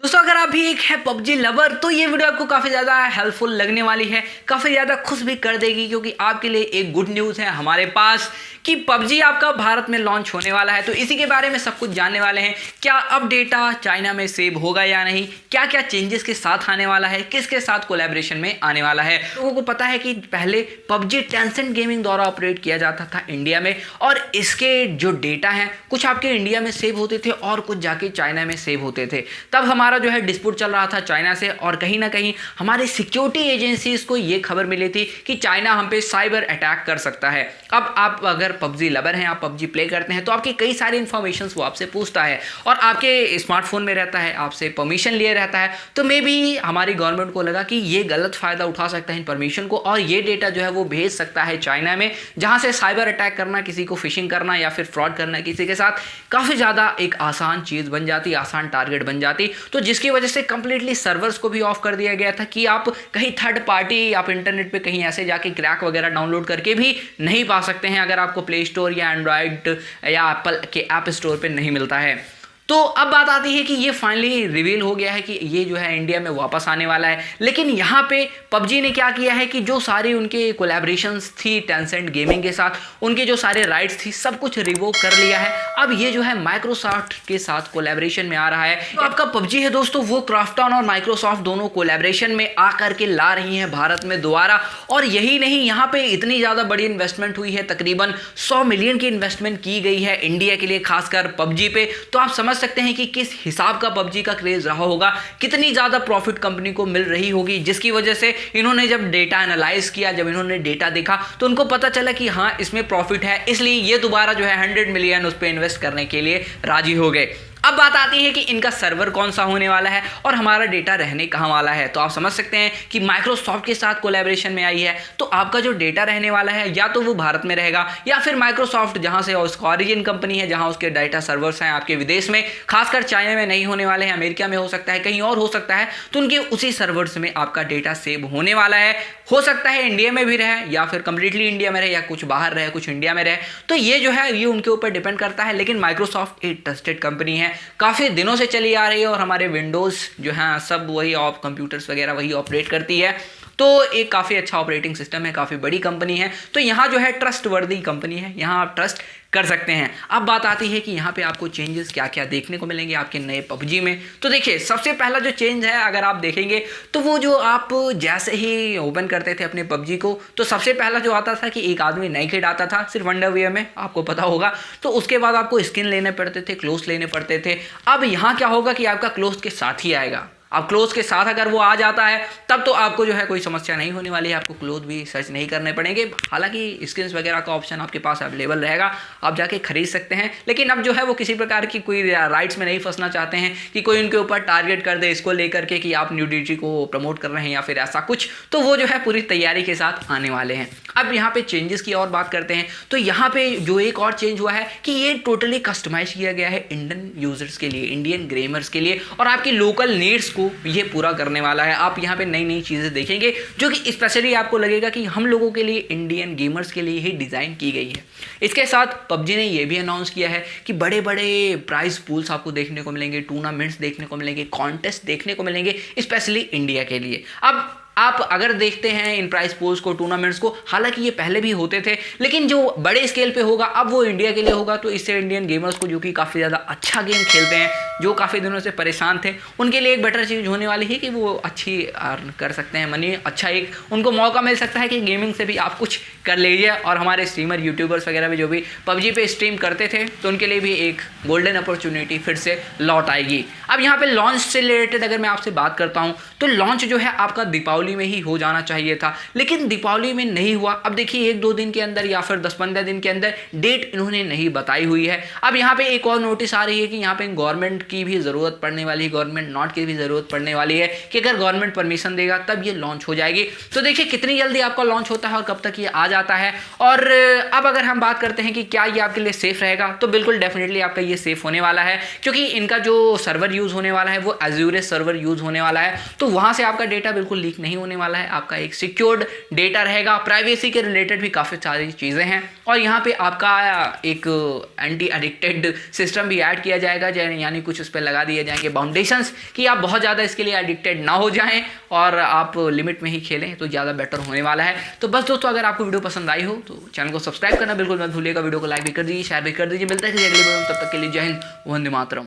दोस्तों अगर आप भी एक है पबजी लवर तो ये वीडियो आपको काफ़ी ज़्यादा हेल्पफुल लगने वाली है, काफ़ी ज़्यादा खुश भी कर देगी क्योंकि आपके लिए एक गुड न्यूज़ है हमारे पास कि पबजी आपका भारत में लॉन्च होने वाला है। तो इसी के बारे में सब कुछ जानने वाले हैं। क्या अब डेटा चाइना में सेव होगा या नहीं, क्या क्या चेंजेस के साथ आने वाला है, किसके साथ कोलैबोरेशन में आने वाला है। लोगों को पता है कि पहले पबजी टेंसेंट गेमिंग द्वारा ऑपरेट किया जाता था इंडिया में, और इसके जो डेटा हैं कुछ आपके इंडिया में सेव होते थे और कुछ जाके चाइना में सेव होते थे। तब हमारा जो है डिस्प्यूट चल रहा था चाइना से, और कहीं ना कहीं हमारी सिक्योरिटी एजेंसीज को ये खबर मिली थी कि चाइना हम पे साइबर अटैक कर सकता है। अब आप अगर पबजी लवर हैं, आप पबजी प्ले करते हैं तो आपकी कई सारी इन्फॉर्मेशन वो आपसे पूछता है और आपके स्मार्टफोन में रहता है, आपसे परमिशन लिए रहता है। तो मे बी हमारी गवर्नमेंट को लगा कि ये गलत फायदा उठा सकता है इन परमिशन को, और ये डेटा जो है वो भेज सकता है चाइना में, जहां से साइबर अटैक करना, किसी को फिशिंग करना या फिर फ्रॉड करना किसी के साथ काफ़ी ज़्यादा एक आसान चीज़ बन जाती, आसान टारगेट बन जाती। तो जिसकी वजह से कंप्लीटली सर्वर्स को भी ऑफ कर दिया गया था कि आप कहीं थर्ड पार्टी, आप इंटरनेट पे कहीं ऐसे जाके क्रैक वगैरह डाउनलोड करके भी नहीं पा सकते हैं अगर आपको प्ले स्टोर या एंड्रॉयड या एप्पल के ऐप स्टोर पे नहीं मिलता है। तो अब बात आती है कि ये फाइनली रिवील हो गया है कि ये जो है इंडिया में वापस आने वाला है। लेकिन यहाँ पे पबजी ने क्या किया है कि जो सारी उनके कोलैबोरेशंस थी टेंसेंट गेमिंग के साथ, उनके जो सारे राइट्स थी सब कुछ रिवोक कर लिया है। अब ये जो है माइक्रोसॉफ्ट के साथ कोलैबोरेशन में आ रहा है। तो आपका पबजी है दोस्तों वो क्राफ्टन और माइक्रोसॉफ्ट दोनों कोलैबोरेशन में आकर के ला रही हैं भारत में दोबारा। और यही नहीं, यहाँ पे इतनी ज़्यादा बड़ी इन्वेस्टमेंट हुई है, तकरीबन 100 मिलियन की इन्वेस्टमेंट की गई है इंडिया के लिए, खासकर पबजी पे। तो आप समझ सकते हैं कि किस हिसाब का पबजी का क्रेज रहा होगा, कितनी ज्यादा प्रॉफिट कंपनी को मिल रही होगी, जिसकी वजह से इन्होंने जब डेटा एनालाइज किया, जब इन्होंने डेटा देखा तो उनको पता चला कि हाँ इसमें प्रॉफिट है, इसलिए ये दोबारा जो है 100 मिलियन उस पर इन्वेस्ट करने के लिए राजी हो गए। अब बात आती है कि इनका सर्वर कौन सा होने वाला है और हमारा डेटा रहने कहाँ वाला है। तो आप समझ सकते हैं कि माइक्रोसॉफ्ट के साथ कोलैबोरेशन में आई है, तो आपका जो डेटा रहने वाला है या तो वो भारत में रहेगा या फिर माइक्रोसॉफ्ट जहां से उसका ऑरिजिन कंपनी है, जहां उसके डाटा सर्वर्स हैं आपके विदेश में, खासकर चाइना में नहीं होने वाले हैं, अमेरिका में हो सकता है, कहीं और हो सकता है, तो उनके उसी सर्वर्स में आपका डेटा सेव होने वाला है। हो सकता है इंडिया में भी रहे या फिर कंप्लीटली इंडिया में रहे या कुछ बाहर रहे, कुछ इंडिया में रहे, तो ये जो है ये उनके ऊपर डिपेंड करता है। लेकिन माइक्रोसॉफ्ट एक ट्रस्टेड कंपनी है, काफ़ी दिनों से चली आ रही है, और हमारे विंडोज़ जो है सब वही कंप्यूटर्स वगैरह वही ऑपरेट करती है। तो एक काफ़ी अच्छा ऑपरेटिंग सिस्टम है, काफ़ी बड़ी कंपनी है, तो यहाँ जो है ट्रस्ट वर्दी कंपनी है, यहाँ आप ट्रस्ट कर सकते हैं। अब बात आती है कि यहाँ पे आपको चेंजेस क्या क्या देखने को मिलेंगे आपके नए पबजी में। तो देखिए सबसे पहला जो चेंज है अगर आप देखेंगे तो वो जो आप जैसे ही ओपन करते थे अपने पबजी को, तो सबसे पहला जो आता था कि एक आदमी नेकेड आता था सिर्फ अंडरवियर में, आपको पता होगा। तो उसके बाद आपको स्किन लेने पड़ते थे, क्लोथ लेने पड़ते थे। अब यहाँ क्या होगा कि आपका क्लोथ के साथ ही आएगा। अब क्लोथ के साथ अगर वो आ जाता है तब तो आपको जो है कोई समस्या नहीं होने वाली है, आपको क्लोथ भी सर्च नहीं करने पड़ेंगे। हालांकि स्किन्स वगैरह का ऑप्शन आपके पास अवेलेबल रहेगा, आप जाके खरीद सकते हैं। लेकिन अब जो है वो किसी प्रकार की कोई राइट्स में नहीं फंसना चाहते हैं कि कोई उनके ऊपर टारगेट कर दे इसको लेकर के कि आप न्यूडिटी को प्रमोट कर रहे हैं या फिर ऐसा कुछ। तो वो जो है पूरी तैयारी के साथ आने वाले हैं। अब यहाँ पे चेंजेस की और बात करते हैं, तो यहाँ पे जो एक और चेंज हुआ है कि ये टोटली कस्टमाइज किया गया है इंडियन यूजर्स के लिए, इंडियन गेमर्स के लिए, और आपकी लोकल नीड्स को ये पूरा करने वाला है। आप यहाँ पे नई नई चीज़ें देखेंगे जो कि स्पेशली आपको लगेगा कि हम लोगों के लिए, इंडियन गेमर्स के लिए ही डिज़ाइन की गई है। इसके साथ पबजी ने ये भी अनाउंस किया है कि बड़े बड़े प्राइज पूल्स आपको देखने को मिलेंगे, टूर्नामेंट्स देखने को मिलेंगे, कॉन्टेस्ट देखने को मिलेंगे स्पेशली इंडिया के लिए। अब आप अगर देखते हैं इन प्राइस पोल्स को, टूर्नामेंट्स को, हालांकि ये पहले भी होते थे, लेकिन जो बड़े स्केल पे होगा अब वो इंडिया के लिए होगा। तो इससे इंडियन गेमर्स को, जो कि काफ़ी ज़्यादा अच्छा गेम खेलते हैं, जो काफ़ी दिनों से परेशान थे, उनके लिए एक बेटर चीज़ होने वाली है कि वो अच्छी अर्न कर सकते हैं मनी, अच्छा एक उनको मौका मिल सकता है कि गेमिंग से भी आप कुछ कर लीजिए। और हमारे स्ट्रीमर यूट्यूबर्स वगैरह भी जो भी पबजी पे स्ट्रीम करते थे, तो उनके लिए भी एक गोल्डन अपॉर्चुनिटी फिर से लौट आएगी। अब यहाँ पे लॉन्च से रिलेटेड अगर मैं आपसे बात करता हूँ तो लॉन्च जो है आपका दीपावली में ही हो जाना चाहिए था, लेकिन दीपावली में नहीं हुआ। अब देखिए 1-2 दिन के अंदर या फिर 10-15 दिन के अंदर डेट इन्होंने नहीं बताई हुई है। अब यहाँ पे एक और नोटिस आ रही है कि यहाँ पे गवर्नमेंट की भी ज़रूरत पड़ने वाली है, गवर्नमेंट नोट की भी ज़रूरत पड़ने वाली है कि अगर गवर्नमेंट परमिशन देगा तब ये लॉन्च हो जाएगी। तो देखिए कितनी जल्दी आपका लॉन्च होता है और कब तक ये आ जाता है। और अब अगर हम बात करते हैं कि क्या ये आपके लिए सेफ रहेगा, तो बिल्कुल डेफिनेटली आपका ये सेफ होने वाला है, क्योंकि इनका जो सर्वर यूज़ होने वाला है वो एज़्योर सर्वर यूज़ होने वाला है। तो वहाँ से आपका डेटा बिल्कुल लीक नहीं होने वाला है, आपका एक सिक्योर्ड डेटा रहेगा। प्राइवेसी के रिलेटेड भी काफ़ी सारी चीज़ें हैं, और यहाँ पे आपका एक एंटी एडिक्टेड सिस्टम भी ऐड किया जाएगा, यानी कुछ उस पर लगा दिए जाएंगे बाउंडेशंस कि आप बहुत ज़्यादा इसके लिए एडिक्टेड ना हो जाएं और आप लिमिट में ही खेलें, तो ज़्यादा बेटर होने वाला है। तो बस दोस्तों, अगर आपको वीडियो पसंद आई हो तो चैनल को सब्सक्राइब करना बिल्कुल मत भूलिएगा, वीडियो को लाइक भी कर दीजिए, शेयर भी कर दीजिए। मिलता है अगली वीडियो में, तब तक के लिए जय हिंद, वंदे मातरम।